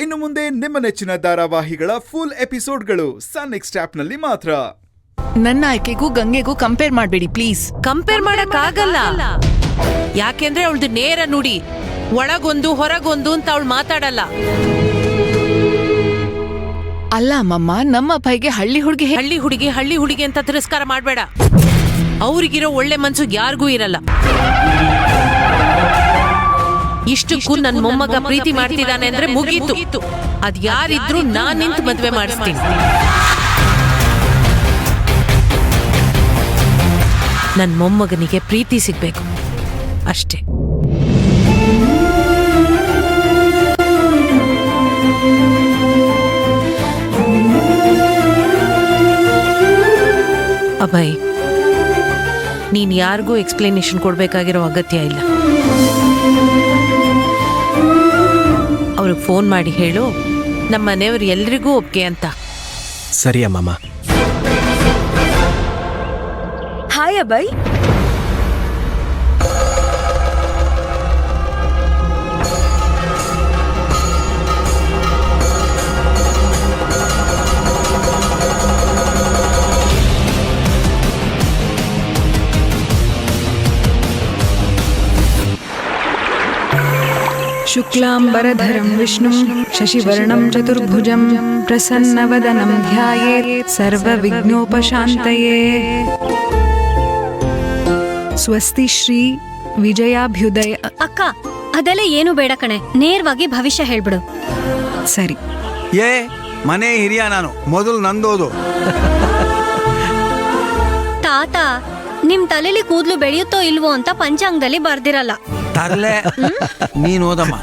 ಇನ್ನು ಮುಂದೆ ನಿಮ್ಮ ನೆಚ್ಚಿನ ಧಾರಾವಾಹಿಗಳ ಫುಲ್ ಎಪಿಸೋಡ್ಗಳು ಸನ್ ನೆಕ್ಸ್ಟ್ ಆಪ್ನಲ್ಲಿ ಮಾತ್ರ. ನನ್ನ ಆಯ್ಕೆಗೂ ಗಂಗೆಗೂ ಕಂಪೇರ್ ಮಾಡಬೇಡಿ ಪ್ಲೀಸ್. ಕಂಪೇರ್ ಮಾಡಕ್ ಆಗಲ್ಲ, ಯಾಕೆಂದ್ರೆ ಅವಳದು ನೇರ ನುಡಿ, ಒಳಗೊಂದು ಹೊರಗೊಂದು ಅಂತ ಅವಳು ಮಾತಾಡಲ್ಲ. ಅಲ್ಲ ಅಮ್ಮಮ್ಮ, ನಮ್ಮ ಅಪ್ಪಗೆ ಹಳ್ಳಿ ಹುಡುಗಿ ಅಂತ ತಿರಸ್ಕಾರ ಮಾಡ್ಬೇಡ. ಅವ್ರಿಗಿರೋ ಒಳ್ಳೆ ಮನ್ಸು ಯಾರಿಗೂ ಇರಲ್ಲ. ಇಷ್ಟಕ್ಕೂ ನನ್ ಮೊಮ್ಮಗ ಪ್ರೀತಿ ಮಾಡ್ತಿದ್ದಾನೆ ಅಂದ್ರೆ ಮುಗೀತು. ಅದ್ ಯಾರಿದ್ರು ನಾನ್ ನಿಂತು ಮದ್ವೆ ಮಾಡಿಸ್ತೀನಿ. ನನ್ ಮೊಮ್ಮಗನಿಗೆ ಪ್ರೀತಿ ಸಿಗ್ಬೇಕು ಅಷ್ಟೇ. ಅಭಯ್, ನೀನ್ ಯಾರಿಗೂ ಎಕ್ಸ್ಪ್ಲನೇಷನ್ ಕೊಡ್ಬೇಕಾಗಿರೋ ಅಗತ್ಯ ಇಲ್ಲ. ಅವ್ರಿಗೆ ಫೋನ್ ಮಾಡಿ ಹೇಳು, ನಮ್ಮ ಮನೆಯವ್ರು ಎಲ್ರಿಗೂ ಒಪ್ಗೆ ಅಂತ. ಸರಿ ಅಮ್ಮಮ್ಮ. ಹಾಯ್ ಅಭಯ್. ಶುಕ್ಲಾಂಬರಧರಂ ವಿಷ್ಣುಂ ಶಶಿವರ್ಣಂ ಚತುರ್ಭುಜಂ ಪ್ರಸನ್ನವದನಂ ಧ್ಯಾಯೇತ್ ಸರ್ವವಿಘ್ನೋಪಶಾಂತಯೇ. ಸ್ವಸ್ತಿ ಶ್ರೀ ವಿಜಯಾಭ್ಯುದಯ. ಅಕ್ಕ, ಅದೆಲ್ಲ ಏನು ಬೇಡ ಕಣೆ, ನೇರವಾಗಿ ಭವಿಷ್ಯ ಹೇಳ್ಬಿಡು. ಸರಿ. ಮನೆ ಹಿರಿಯ ನಾನು, ಮೊದಲು ನಂದೋದು. ತಾತ, ನಿಮ್ ತಲೆಲಿ ಕೂದ್ಲು ಬೆಳೆಯುತ್ತೋ ಇಲ್ವೋ ಅಂತ ಪಂಚಾಂಗದಲ್ಲಿ ಬರ್ದಿರಲ್ಲ. ತರ್ಲೆ ನೀನು ಓದಮ್ಮ.